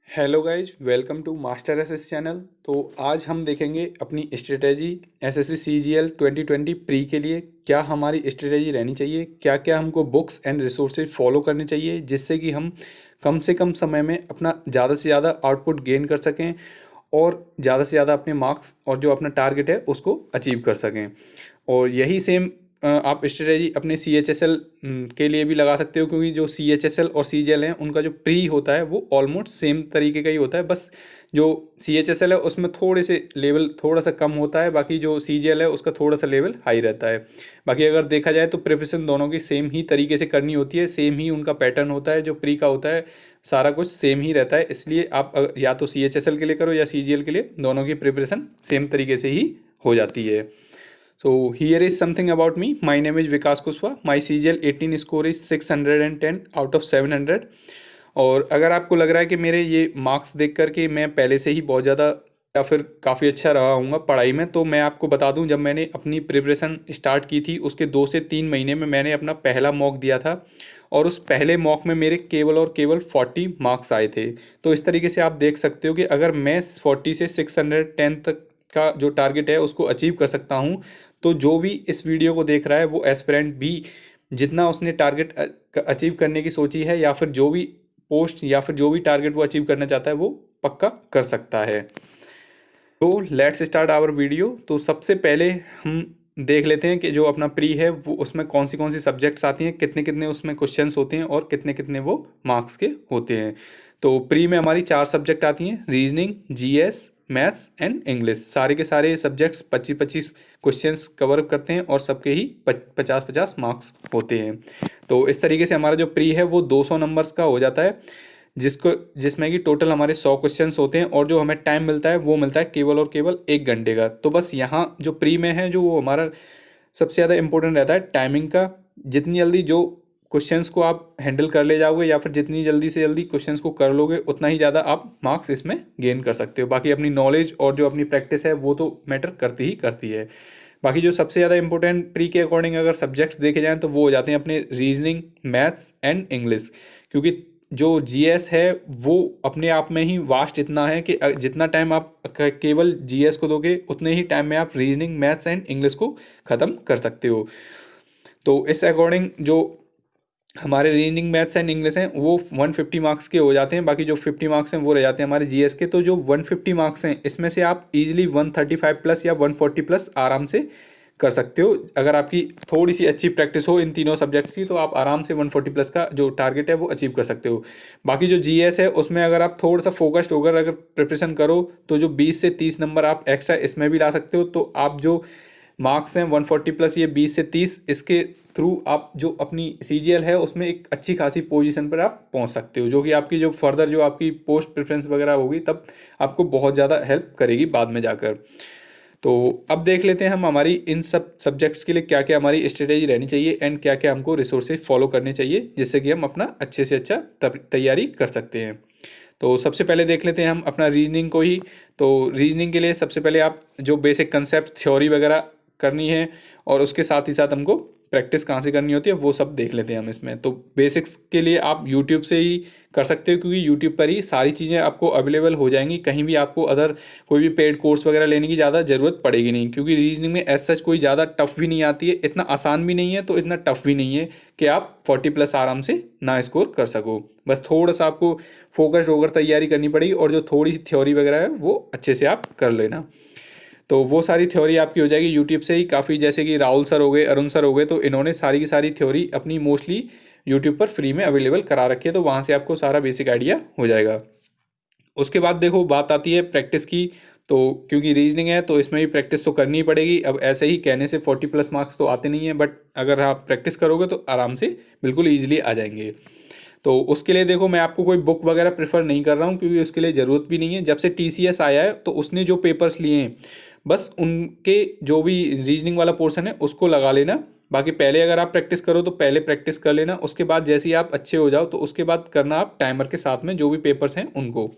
Hello guys, welcome to master SS channel. तो आज हम देखेंगे अपनी स्ट्रेटेजी एसएससी सीजीएल 2020 प्री के लिए क्या हमारी स्ट्रेटेजी रहनी चाहिए, क्या क्या हमको बुक्स एंड रिसोर्सेज फॉलो करने चाहिए जिससे कि हम कम से कम समय में अपना ज़्यादा से ज़्यादा आउटपुट गेन कर सकें और ज़्यादा से ज़्यादा अपने मार्क्स और जो अपना टारगेट है उसको अचीव कर सकें। और यही सेम आप स्ट्रेटेजी अपने सी एच एस एल के लिए भी लगा सकते हो, क्योंकि जो सी एच एस एल और सी जी एल हैं उनका जो प्री होता है वो ऑलमोस्ट सेम तरीके का ही होता है। बस जो सी एच एस एल है उसमें थोड़े से लेवल थोड़ा सा कम होता है, बाकी जो सी जी एल है उसका थोड़ा सा लेवल हाई रहता है। बाकी अगर देखा जाए तो प्रिपरेशन दोनों की सेम ही तरीके से करनी होती है, सेम ही उनका पैटर्न होता है, जो प्री का होता है सारा कुछ सेम ही रहता है। इसलिए आप या तो सी एच एस एल के लिए करो या सी जी एल के लिए, दोनों की प्रिपरेशन सेम तरीके से ही हो जाती है। So here is something about me. My name is Vikas Kushwa. My CGL 18 score is 610 out of 700। और अगर आपको लग रहा है कि मेरे ये मार्क्स देख कर के मैं पहले से ही बहुत ज़्यादा या फिर काफ़ी अच्छा रहा हूँगा पढ़ाई में, तो मैं आपको बता दूँ, जब मैंने अपनी प्रिपरेशन स्टार्ट की थी उसके 2 से 3 महीने में मैंने अपना पहला मॉक दिया था और उस पहले मॉक में मेरे केवल और केवल 40 मार्क्स आए थे। तो इस तरीके से आप देख सकते हो कि अगर मैं 40 से 610 तक का जो टारगेट है उसको अचीव कर सकता हूँ, तो जो भी इस वीडियो को देख रहा है वो एस्पिरेंट भी जितना उसने टारगेट अचीव करने की सोची है या फिर जो भी पोस्ट या फिर जो भी टारगेट वो अचीव करना चाहता है वो पक्का कर सकता है। तो लेट्स स्टार्ट आवर वीडियो। तो सबसे पहले हम देख लेते हैं कि जो अपना प्री है वो उसमें कौन सी सब्जेक्ट्स आती हैं, कितने कितने उसमें क्वेश्चंस होते हैं और कितने कितने वो मार्क्स के होते हैं। तो प्री में हमारी 4 सब्जेक्ट आती हैं, reasoning, GS, maths and English. सारे के सारे सब्जेक्ट्स 25-25 क्वेश्चंस कवर करते हैं और सबके ही 50-50 मार्क्स होते हैं। तो इस तरीके से हमारा जो प्री है वो 200 नंबर्स का हो जाता है, जिसमें कि टोटल हमारे 100 क्वेश्चंस होते हैं और जो हमें टाइम मिलता है वो मिलता है केवल और केवल 1 घंटे का। तो बस यहाँ जो प्री में है जो वो हमारा सबसे ज़्यादा इंपॉर्टेंट रहता है टाइमिंग का। जितनी जल्दी जो क्वेश्चंस को आप हैंडल कर ले जाओगे या फिर जितनी जल्दी से जल्दी क्वेश्चंस को कर लोगे उतना ही ज़्यादा आप मार्क्स इसमें गेन कर सकते हो। बाकी अपनी नॉलेज और जो अपनी प्रैक्टिस है वो तो मैटर करती ही करती है। बाकी जो सबसे ज़्यादा इंपॉर्टेंट प्री के अकॉर्डिंग अगर सब्जेक्ट्स देखे जाएँ तो वो हो जाते हैं अपने रीजनिंग, मैथ्स एंड इंग्लिश। क्योंकि जो जीएस है वो अपने आप में ही वास्ट इतना है कि जितना टाइम आप केवल जीएस को दोगे उतने ही टाइम में आप रीजनिंग, मैथ्स एंड इंग्लिश को ख़त्म कर सकते हो। तो इस अकॉर्डिंग जो हमारे रीजनिंग, मैथ्स एंड इंग्लिश हैं वो 150 मार्क्स के हो जाते हैं। बाकी जो 50 मार्क्स हैं वो रह जाते हैं हमारे जीएस के। तो जो 150 मार्क्स हैं इसमें से आप इजीली 135 प्लस या 140 प्लस आराम से कर सकते हो। अगर आपकी थोड़ी सी अच्छी प्रैक्टिस हो इन तीनों सब्जेक्ट्स की तो आप आराम से 140 प्लस का जो टारगेट है वो अचीव कर सकते हो। बाकी जो जीएस है उसमें अगर आप थोड़ा सा फोकस्ड होकर अगर प्रिपरेशन करो तो जो 20 से 30 नंबर आप एक्स्ट्रा इसमें भी ला सकते हो। तो आप जो मार्क्स हैं 140 प्लस ये 20 से 30, इसके थ्रू आप जो अपनी सीजीएल है उसमें एक अच्छी खासी पोजीशन पर आप पहुंच सकते हो, जो कि आपकी जो फर्दर जो आपकी पोस्ट प्रेफरेंस वगैरह होगी तब आपको बहुत ज़्यादा हेल्प करेगी बाद में जाकर। तो अब देख लेते हैं हम हमारी इन सब सब्जेक्ट्स के लिए क्या क्या हमारी स्ट्रेटेजी रहनी चाहिए एंड क्या क्या हमको रिसोर्सेज फॉलो करने चाहिए जिससे कि हम अपना अच्छे से अच्छा तैयारी कर सकते हैं। तो सबसे पहले देख लेते हैं हम अपना रीजनिंग को ही। तो रीजनिंग के लिए सबसे पहले आप जो बेसिक कंसेप्ट थ्योरी वगैरह करनी है और उसके साथ ही साथ हमको प्रैक्टिस कहाँ से करनी होती है वो सब देख लेते हैं हम इसमें। तो बेसिक्स के लिए आप यूट्यूब से ही कर सकते हो, क्योंकि यूट्यूब पर ही सारी चीज़ें आपको अवेलेबल हो जाएंगी। कहीं भी आपको अदर कोई भी पेड कोर्स वगैरह लेने की ज़्यादा ज़रूरत पड़ेगी नहीं, क्योंकि रीजनिंग में एज सच कोई ज़्यादा टफ भी नहीं आती है, इतना आसान भी नहीं है तो इतना टफ भी नहीं है कि आप 40 प्लस आराम से ना स्कोर कर सको। बस थोड़ा सा आपको फोकस्ड होकर तैयारी करनी पड़ेगी और जो थोड़ी सी थ्योरी वगैरह है वो अच्छे से आप कर लेना। तो वो सारी थ्योरी आपकी हो जाएगी यूट्यूब से ही। काफ़ी जैसे कि राहुल सर हो गए, अरुण सर हो गए, तो इन्होंने सारी की सारी थ्योरी अपनी मोस्टली यूट्यूब पर फ्री में अवेलेबल करा रखी है, तो वहाँ से आपको सारा बेसिक आइडिया हो जाएगा। उसके बाद देखो बात आती है प्रैक्टिस की। तो क्योंकि रीजनिंग है तो इसमें भी प्रैक्टिस तो करनी ही पड़ेगी। अब ऐसे ही कहने से 40 प्लस मार्क्स तो आते नहीं हैं, बट अगर आप प्रैक्टिस करोगे तो आराम से बिल्कुल ईजिली आ जाएंगे। तो उसके लिए देखो मैं आपको कोई बुक वगैरह प्रेफर नहीं कर रहा हूँ, क्योंकि उसके लिए ज़रूरत भी नहीं है। जब से टीसीएस आया है तो उसने जो पेपर्स लिए हैं बस उनके जो भी रीजनिंग वाला पोर्शन है उसको लगा लेना। बाकी पहले अगर आप प्रैक्टिस करो तो पहले प्रैक्टिस कर लेना, उसके बाद जैसे ही आप अच्छे हो जाओ तो उसके बाद करना आप टाइमर के साथ में जो भी पेपर्स हैं उनको।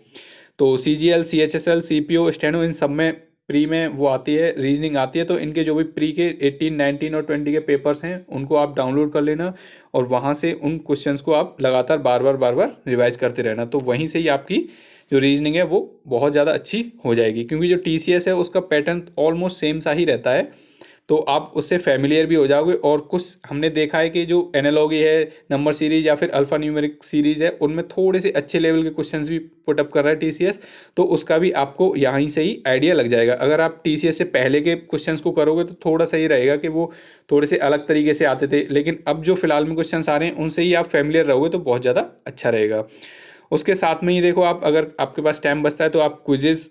तो C G L, C H S L, C P O, steno, इन सब में प्री में वो आती है, रीजनिंग आती है, तो इनके जो भी प्री के 18, 19 और 20 के पेपर्स हैं उनको आप डाउनलोड कर लेना और वहाँ से उन क्वेश्चंस को आप लगातार बार बार रिवाइज करते रहना। तो वहीं से ही आपकी जो रीजनिंग है वो बहुत ज़्यादा अच्छी हो जाएगी, क्योंकि जो TCS है उसका पैटर्न ऑलमोस्ट सेम सा ही रहता है। तो आप उससे फैमिलियर भी हो जाओगे। और कुछ हमने देखा है कि जो एनालॉगी है, नंबर सीरीज या फिर अल्फा न्यूमेरिक सीरीज है, उनमें थोड़े से अच्छे लेवल के क्वेश्चंस भी पुटअप कर रहा है TCS। तो उसका भी आपको यहीं से ही आइडिया लग जाएगा। अगर आप TCS से पहले के क्वेश्चंस को करोगे तो थोड़ा सा ही रहेगा कि वो थोड़े से अलग तरीके से आते थे, लेकिन अब जो फिलहाल में क्वेश्चंस आ रहे हैं उनसे ही आप फैमिलियर रहोगे तो बहुत ज़्यादा अच्छा रहेगा। उसके साथ में ही देखो, आप अगर आपके पास टाइम बचता है तो आप क्विजेज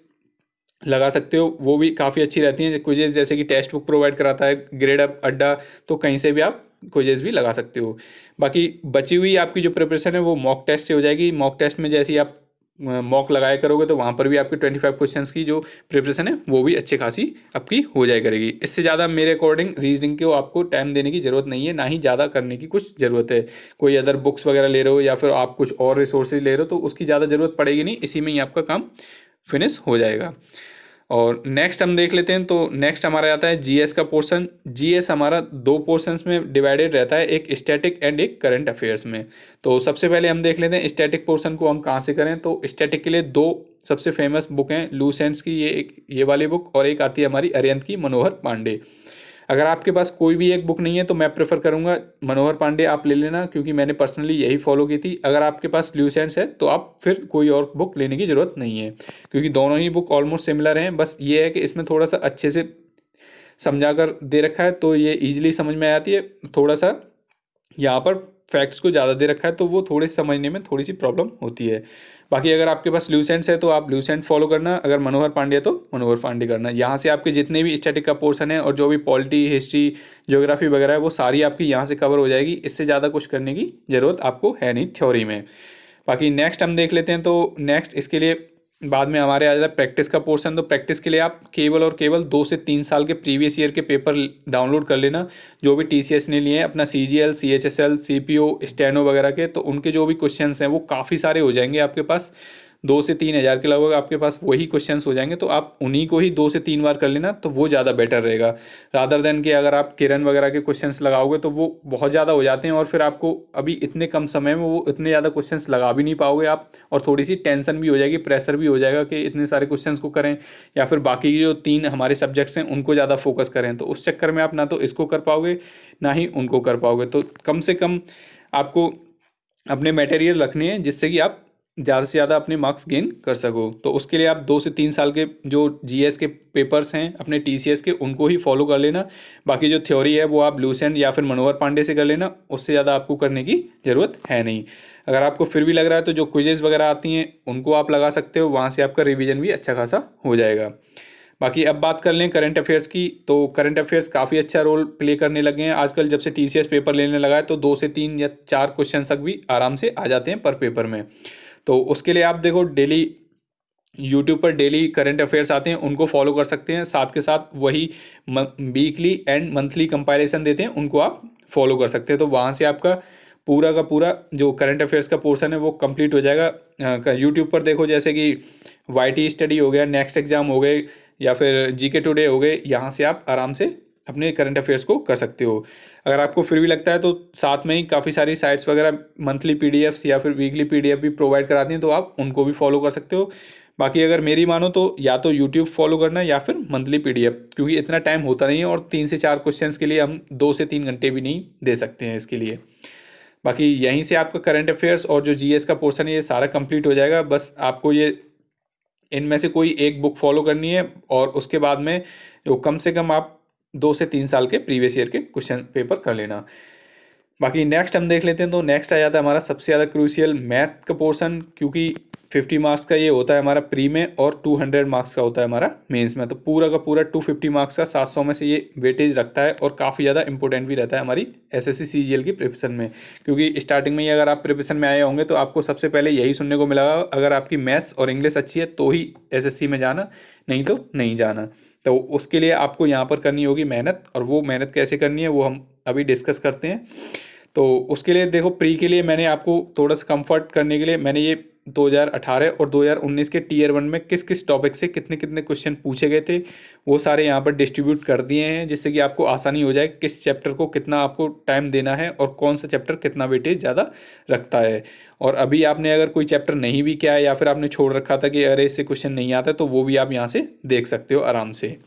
लगा सकते हो, वो भी काफ़ी अच्छी रहती हैं क्विजेज, जैसे कि टेक्स्ट बुक प्रोवाइड कराता है ग्रेड अप अड्डा, तो कहीं से भी आप क्विजेज भी लगा सकते हो। बाकी बची हुई आपकी जो प्रिपरेशन है वो मॉक टेस्ट से हो जाएगी। मॉक टेस्ट में जैसे ही आप मॉक लगाया करोगे तो वहाँ पर भी आपके 25 क्वेश्चंस की जो प्रिपरेशन है वो भी अच्छी खासी आपकी हो जाए करेगी। इससे ज़्यादा मेरे अकॉर्डिंग रीजनिंग को आपको टाइम देने की ज़रूरत नहीं है, ना ही ज़्यादा करने की कुछ ज़रूरत है। कोई अदर बुक्स वगैरह ले रहे हो या फिर आप कुछ और रिसोर्सेज ले रहे हो तो उसकी ज़्यादा ज़रूरत पड़ेगी नहीं, इसी में ही आपका काम फिनिश हो जाएगा। और नेक्स्ट हम देख लेते हैं, तो नेक्स्ट हमारा आता है जीएस का पोर्शन। जीएस हमारा दो पोर्शंस में डिवाइडेड रहता है, एक स्टैटिक एंड एक करंट अफेयर्स में। तो सबसे पहले हम देख लेते हैं स्टैटिक पोर्शन को हम कहाँ से करें। तो स्टैटिक के लिए दो सबसे फेमस बुक हैं, लूसेंट्स की ये वाली बुक, और एक आती है हमारी अरिहंत की, मनोहर पांडे। अगर आपके पास कोई भी एक बुक नहीं है तो मैं प्रेफर करूंगा मनोहर पांडे आप ले लेना, क्योंकि मैंने पर्सनली यही फॉलो की थी। अगर आपके पास ल्यूसेंट्स है तो आप फिर कोई और बुक लेने की ज़रूरत नहीं है, क्योंकि दोनों ही बुक ऑलमोस्ट सिमिलर हैं। बस ये है कि इसमें थोड़ा सा अच्छे से समझा कर दे रखा है तो ये ईजिली समझ में आती है। थोड़ा सा यहाँ पर फैक्ट्स को ज़्यादा दे रखा है तो वो थोड़े समझने में थोड़ी सी प्रॉब्लम होती है। बाकी अगर आपके पास ल्यूसेंट्स है तो आप ल्यूसेंट फॉलो करना, अगर मनोहर पांडे है तो मनोहर पांडे करना। यहाँ से आपके जितने भी स्टैटिक का पोर्शन है और जो भी पॉलिटी, हिस्ट्री, ज्योग्राफी वगैरह है वो सारी आपकी यहाँ से कवर हो जाएगी। इससे ज़्यादा कुछ करने की ज़रूरत आपको है नहीं थ्योरी में। बाकी नेक्स्ट हम देख लेते हैं, तो नेक्स्ट इसके लिए बाद में हमारे आ जाता है प्रैक्टिस का पोर्शन। तो प्रैक्टिस के लिए आप केवल और केवल 2 से 3 साल के प्रीवियस ईयर के पेपर डाउनलोड कर लेना, जो भी TCS ने लिए हैं अपना CGL, CHSL, CPO, स्टेनो वगैरह के। तो उनके जो भी क्वेश्चंस हैं वो काफ़ी सारे हो जाएंगे आपके पास, 2 से 3 हज़ार के लगभग आपके पास वही क्वेश्चंस हो जाएंगे। तो आप उन्हीं को ही 2 से 3 बार कर लेना, तो वो ज़्यादा बेटर रहेगा, रादर देन कि अगर आप किरण वगैरह के क्वेश्चंस लगाओगे तो वो बहुत ज़्यादा हो जाते हैं और फिर आपको अभी इतने कम समय में वो इतने ज़्यादा क्वेश्चंस लगा भी नहीं पाओगे आप, और थोड़ी सी टेंशन भी हो जाएगी, प्रेशर भी हो जाएगा कि इतने सारे क्वेश्चंस को करें या फिर बाकी जो 3 हमारे सब्जेक्ट्स हैं उनको ज़्यादा फोकस करें। तो उस चक्कर में आप ना तो इसको कर पाओगे ना ही उनको कर पाओगे। तो कम से कम आपको अपने मटेरियल रखने हैं जिससे कि आप ज़्यादा से ज़्यादा अपने मार्क्स गेन कर सको। तो उसके लिए आप 2 से 3 साल के जो GS के पेपर्स हैं अपने TCS के उनको ही फॉलो कर लेना। बाकी जो थ्योरी है वो आप लूसेंट या फिर मनोहर पांडे से कर लेना, उससे ज़्यादा आपको करने की ज़रूरत है नहीं। अगर आपको फिर भी लग रहा है तो जो क्विजेज़ वगैरह आती हैं उनको आप लगा सकते हो, वहाँ से आपका रिविजन भी अच्छा खासा हो जाएगा। बाकी अब बात कर लें करंट अफेयर्स की, तो करंट अफेयर्स काफ़ी अच्छा रोल प्ले करने लगे हैं आजकल। जब से TCS पेपर लेने लगा है तो 2 से 3 या 4 क्वेश्चन तक भी आराम से आ जाते हैं पर पेपर में। तो उसके लिए आप देखो डेली यूट्यूब पर डेली करंट अफेयर्स आते हैं, उनको फॉलो कर सकते हैं। साथ के साथ वही वीकली एंड मंथली कंपाइलेशन देते हैं, उनको आप फॉलो कर सकते हैं। तो वहाँ से आपका पूरा का पूरा जो करंट अफेयर्स का पोर्शन है वो कंप्लीट हो जाएगा। यूट्यूब पर देखो जैसे कि YT स्टडी हो गया, नेक्स्ट एग्जाम हो गए या फिर GK टुडे हो गए, यहाँ से आप आराम से अपने करंट अफेयर्स को कर सकते हो। अगर आपको फिर भी लगता है तो साथ में ही काफ़ी सारी साइट्स वगैरह मंथली PDFs या फिर वीकली PDF भी प्रोवाइड कराती हैं, तो आप उनको भी फॉलो कर सकते हो। बाकी अगर मेरी मानो तो या तो यूट्यूब फॉलो करना या फिर मंथली PDF, क्योंकि इतना टाइम होता नहीं है और 3 से 4 क्वेश्चंस के लिए हम 2 से 3 घंटे भी नहीं दे सकते हैं इसके लिए। बाकी यहीं से आपका करंट अफेयर्स और जो GS का पोर्शन है ये सारा कंप्लीट हो जाएगा। बस आपको ये इनमें से कोई एक बुक फॉलो करनी है और उसके बाद में जो कम से कम आप 2 से 3 साल के प्रीवियस ईयर के क्वेश्चन पेपर कर लेना। बाकी नेक्स्ट हम देख लेते हैं, तो नेक्स्ट आ जाता है हमारा सबसे ज़्यादा क्रूशियल मैथ का पोर्शन, क्योंकि 50 मार्क्स का ये होता है हमारा प्री में और 200 मार्क्स का होता है हमारा मेंस में। तो पूरा का पूरा 250 मार्क्स का 700 में से ये वेटेज रखता है और काफ़ी ज़्यादा इंपॉर्टेंट भी रहता है हमारी SSC CGL की प्रिपरेशन में। क्योंकि स्टार्टिंग में ही अगर आप प्रिपरेशन में आए होंगे तो आपको सबसे पहले यही सुनने को मिला, अगर आपकी मैथ्स और इंग्लिश अच्छी है तो ही SSC में जाना, नहीं तो नहीं जाना। तो उसके लिए आपको यहाँ पर करनी होगी मेहनत, और वो मेहनत कैसे करनी है वो हम अभी डिस्कस करते हैं। तो उसके लिए देखो प्री के लिए मैंने आपको थोड़ा सा कंफर्ट करने के लिए मैंने ये 2018 और 2019 के टीयर 1 में किस किस टॉपिक से कितने कितने क्वेश्चन पूछे गए थे, वो सारे यहाँ पर डिस्ट्रीब्यूट कर दिए हैं, जिससे कि आपको आसानी हो जाए किस चैप्टर को कितना आपको टाइम देना है और कौन सा चैप्टर कितना वेटेज ज़्यादा रखता है। और अभी आपने अगर कोई चैप्टर नहीं भी किया है या फिर आपने छोड़ रखा था कि अरे इससे क्वेश्चन नहीं आता, तो वो भी आप यहाँ से देख सकते हो आराम से।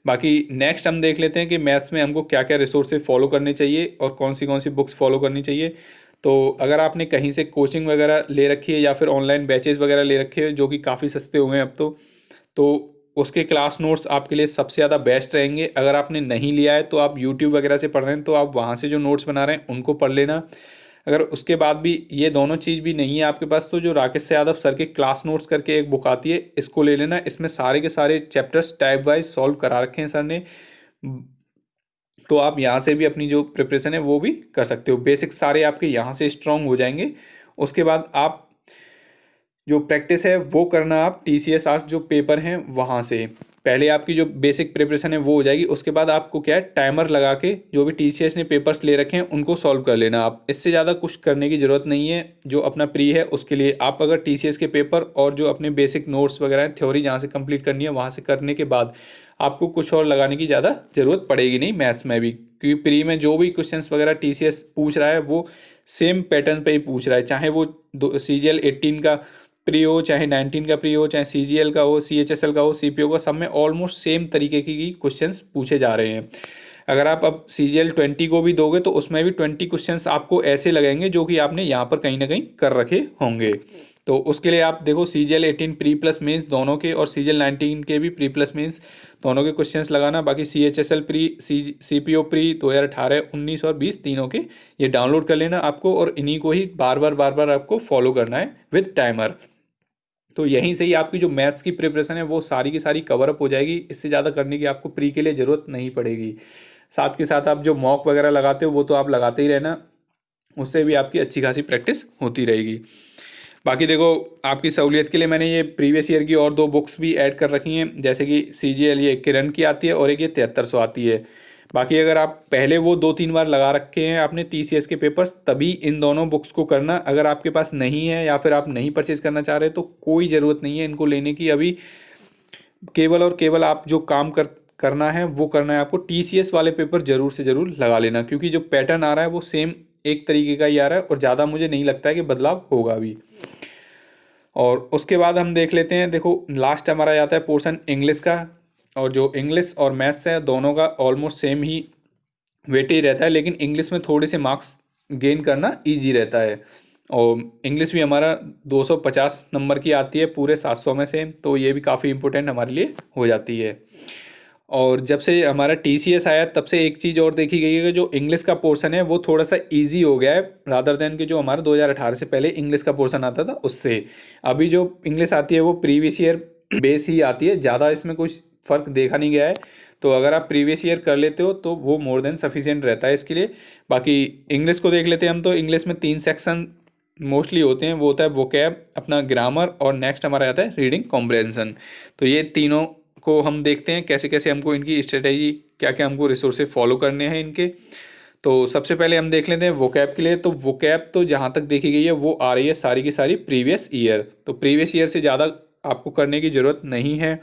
बाकी नेक्स्ट हम देख लेते हैं कि मैथ्स में हमको क्या क्या रिसोर्सेज फॉलो करने चाहिए और कौन सी बुक्स फॉलो करनी चाहिए। तो अगर आपने कहीं से कोचिंग वगैरह ले रखी है या फिर ऑनलाइन बैचेस वगैरह ले रखे हैं जो कि काफ़ी सस्ते हुए हैं अब तो उसके क्लास नोट्स आपके लिए सबसे ज़्यादा बेस्ट रहेंगे। अगर आपने नहीं लिया है तो आप यूट्यूब वगैरह से पढ़ रहे हैं तो आप वहाँ से जो नोट्स बना रहे हैं उनको पढ़ लेना। अगर उसके बाद भी ये दोनों चीज़ भी नहीं है आपके पास, तो जो राकेश से यादव सर के क्लास नोट्स करके एक बुक आती है, इसको ले लेना। इसमें सारे के सारे चैप्टर्स टाइप वाइज सॉल्व करा रखे हैं सर ने। तो आप यहाँ से भी अपनी जो प्रिपरेशन है वो भी कर सकते हो। बेसिक सारे आपके यहाँ से स्ट्रांग हो जाएंगे। उसके बाद आप जो प्रैक्टिस है वो करना आप TCS आर्ट जो पेपर हैं वहाँ से। पहले आपकी जो बेसिक प्रिपरेशन है वो हो जाएगी, उसके बाद आपको क्या है टाइमर लगा के जो भी TCS ने पेपर्स ले रखे हैं उनको सॉल्व कर लेना आप। इससे ज़्यादा कुछ करने की ज़रूरत नहीं है। जो अपना प्री है उसके लिए आप अगर TCS के पेपर और जो अपने बेसिक नोट्स वगैरह हैं थ्योरी जहाँ से कंप्लीट करनी है वहाँ से करने के बाद आपको कुछ और लगाने की ज़्यादा ज़रूरत पड़ेगी नहीं मैथ्स में भी, क्योंकि प्री में जो भी क्वेश्चंस वगैरह TCS पूछ रहा है वो सेम पैटर्न पे ही पूछ रहा है। चाहे वो CGL 18 का प्री हो, चाहे 19 का प्री हो, चाहे CGL का हो, CHSL का हो, CPO का, सब में ऑलमोस्ट सेम तरीके की क्वेश्चंस पूछे जा रहे हैं। अगर आप अब CGL 20 को भी दोगे तो उसमें भी 20 क्वेश्चंस आपको ऐसे लगेंगे जो कि आपने यहाँ पर कहीं ना कहीं कर रखे होंगे। तो उसके लिए आप देखो CGL 18 प्री प्लस मेंस दोनों के और CGL 19 के भी प्री प्लस मेंस दोनों के क्वेश्चंस लगाना। बाकी CHSL प्री, CPO प्री 2018, 19 और 20 तीनों के ये डाउनलोड कर लेना आपको, और इन्हीं को ही बार बार आपको फॉलो करना है विद टाइमर। तो यहीं से ही आपकी जो मैथ्स की प्रिपरेशन है वो सारी की सारी कवर अप हो जाएगी। इससे ज़्यादा करने की आपको प्री के लिए ज़रूरत नहीं पड़ेगी। साथ के साथ आप जो मॉक वगैरह लगाते हो वो तो आप लगाते ही रहना, उससे भी आपकी अच्छी खासी प्रैक्टिस होती रहेगी। बाकी देखो आपकी सहूलियत के लिए मैंने ये प्रीवियस ईयर की और 2 बुक्स भी ऐड कर रखी हैं, जैसे कि CGL ये किरण की आती है और एक ये 7300 आती है। बाकी अगर आप पहले वो 2-3 बार लगा रखे हैं आपने TCS के पेपर्स, तभी इन दोनों बुक्स को करना। अगर आपके पास नहीं है या फिर आप नहीं परचेज करना चाह रहे तो कोई ज़रूरत नहीं है इनको लेने की। अभी केवल और केवल आप जो काम करना है वो करना है आपको, TCS वाले पेपर ज़रूर से ज़रूर लगा लेना, क्योंकि जो पैटर्न आ रहा है वो सेम एक तरीके का ही आ रहा है और ज़्यादा मुझे नहीं लगता है कि बदलाव होगा अभी। और उसके बाद हम देख लेते हैं, देखो लास्ट हमारा आता है पोर्शन इंग्लिश का, और जो इंग्लिश और मैथ्स है दोनों का ऑलमोस्ट सेम ही वेटेज रहता है, लेकिन इंग्लिश में थोड़े से मार्क्स गेन करना इजी रहता है। और इंग्लिश भी हमारा 250 नंबर की आती है पूरे 700 में से, तो ये भी काफ़ी इंपॉर्टेंट हमारे लिए हो जाती है। और जब से हमारा TCS आया तब से एक चीज़ और देखी गई है कि जो इंग्लिश का पोर्शन है वो थोड़ा सा इजी हो गया है, रादर देन कि जो हमारा 2018 से पहले इंग्लिश का पोर्शन आता था उससे। अभी जो इंग्लिश आती है वो प्रीवियस ईयर बेस ही आती है, ज़्यादा इसमें कुछ फ़र्क देखा नहीं गया है। तो अगर आप प्रीवियस ईयर कर लेते हो तो वो मोर देन सफिशिएंट रहता है इसके लिए। बाकी इंग्लिश को देख लेते हैं हम। तो इंग्लिश में 3 सेक्शन मोस्टली होते हैं, वो होता है वोकैब, अपना ग्रामर, और नेक्स्ट हमारा आता है रीडिंग कॉम्प्रहेंशन। तो ये तीनों को हम देखते हैं कैसे कैसे हमको इनकी स्ट्रेटेजी, क्या क्या हमको रिसोर्सेज फॉलो करने हैं इनके। तो सबसे पहले हम देख लेते हैं वोकैब के लिए। तो वोकैब तो जहाँ तक देखी गई है वो आ रही है सारी की सारी प्रीवियस ईयर। तो प्रीवियस ईयर से ज़्यादा आपको करने की ज़रूरत नहीं है।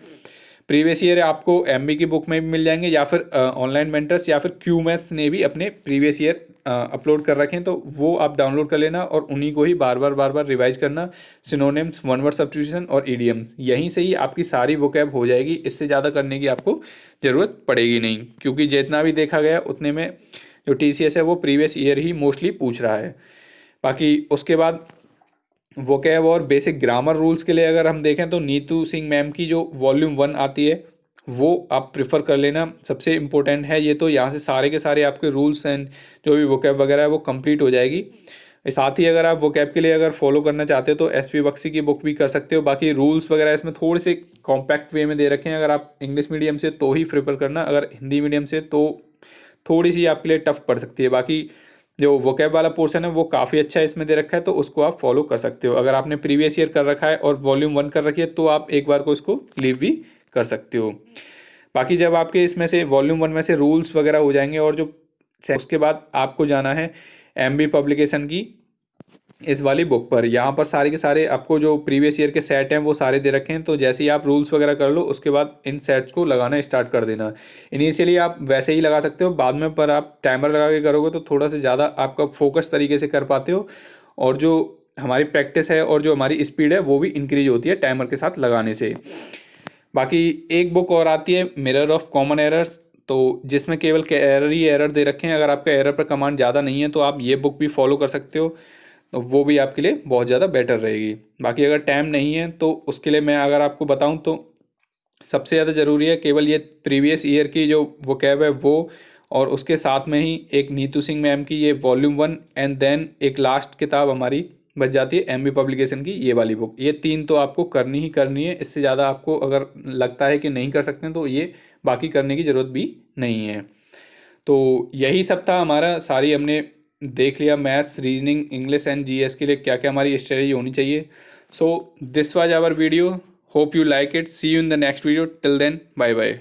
प्रीवियस ईयर आपको MB की बुक में भी मिल जाएंगे, या फिर ऑनलाइन मेंटर्स या फिर क्यूमैथ्स ने भी अपने प्रीवियस ईयर अपलोड कर रखे हैं, तो वो आप डाउनलोड कर लेना और उन्हीं को ही बार बार रिवाइज करना। सिनोनिम्स, वन वर्ड सब्स्टिट्यूशन और ईडियम्स, यहीं से ही आपकी सारी वोकैब हो जाएगी। इससे ज़्यादा करने की आपको ज़रूरत पड़ेगी नहीं, क्योंकि जितना भी देखा गया उतने में जो TCS है वो प्रीवियस ईयर ही मोस्टली पूछ रहा है। बाकी उसके बाद वोकैब और बेसिक ग्रामर रूल्स के लिए अगर हम देखें तो नीतू सिंह मैम की जो वॉल्यूम 1 आती है वो आप प्रेफर कर लेना, सबसे इम्पोर्टेंट है ये। तो यहाँ से सारे के सारे आपके रूल्स एंड जो भी वोकैब वगैरह है वो कंप्लीट हो जाएगी। साथ ही अगर आप वोकैब के लिए अगर फॉलो करना चाहते हो तो SP बख्शी की बुक भी कर सकते हो। बाकी रूल्स वगैरह इसमें थोड़े से कॉम्पैक्ट वे में दे रखे हैं। अगर आप इंग्लिश मीडियम से तो ही प्रेफर करना, अगर हिंदी मीडियम से तो थोड़ी सी आपके लिए टफ पड़ सकती है। बाकी जो वोकैब वाला पोर्शन है वो काफ़ी अच्छा इसमें दे रखा है, तो उसको आप फॉलो कर सकते हो। अगर आपने प्रीवियस ईयर कर रखा है और वॉल्यूम 1 कर रखी है तो आप एक बार को इसको लीव भी कर सकते हो। बाकी जब आपके इसमें से वॉल्यूम 1 में से रूल्स वगैरह हो जाएंगे और जो उसके बाद आपको जाना है MB पब्लिकेशन की इस वाली बुक पर। यहाँ पर सारे के सारे आपको जो प्रीवियस ईयर के सेट हैं वो सारे दे रखे हैं, तो जैसे ही आप रूल्स वगैरह कर लो उसके बाद इन सेट्स को लगाना स्टार्ट कर देना। इनिशियली आप वैसे ही लगा सकते हो, बाद में पर आप टाइमर लगा के करोगे तो थोड़ा सा ज़्यादा आपका फोकस तरीके से कर पाते हो, और जो हमारी प्रैक्टिस है और जो हमारी स्पीड है वो भी इंक्रीज होती है टाइमर के साथ लगाने से। बाकी एक बुक और आती है मिरर ऑफ कॉमन एरर्स, तो जिसमें केवल एरर ही एरर दे रखे हैं। अगर आपका एरर पर कमांड ज़्यादा नहीं है तो आप ये बुक भी फॉलो कर सकते हो, तो वो भी आपके लिए बहुत ज़्यादा बेटर रहेगी। बाकी अगर टाइम नहीं है तो उसके लिए मैं अगर आपको बताऊं तो सबसे ज़्यादा ज़रूरी है केवल ये प्रीवियस ईयर की जो वोकैब है वो, और उसके साथ में ही एक नीतू सिंह मैम की ये वॉल्यूम 1, एंड देन एक लास्ट किताब हमारी बच जाती है एमबी पब्लिकेशन की ये वाली बुक। ये 3 तो आपको करनी ही करनी है, इससे ज़्यादा आपको अगर लगता है कि नहीं कर सकते हैं तो ये बाकी करने की ज़रूरत भी नहीं है। तो यही सब था हमारा, सारी हमने देख लिया maths, reasoning, English and GS के लिए क्या क्या हमारी स्ट्रेटजी होनी चाहिए। So this was our video, hope you like it, see you in the next video, till then bye bye.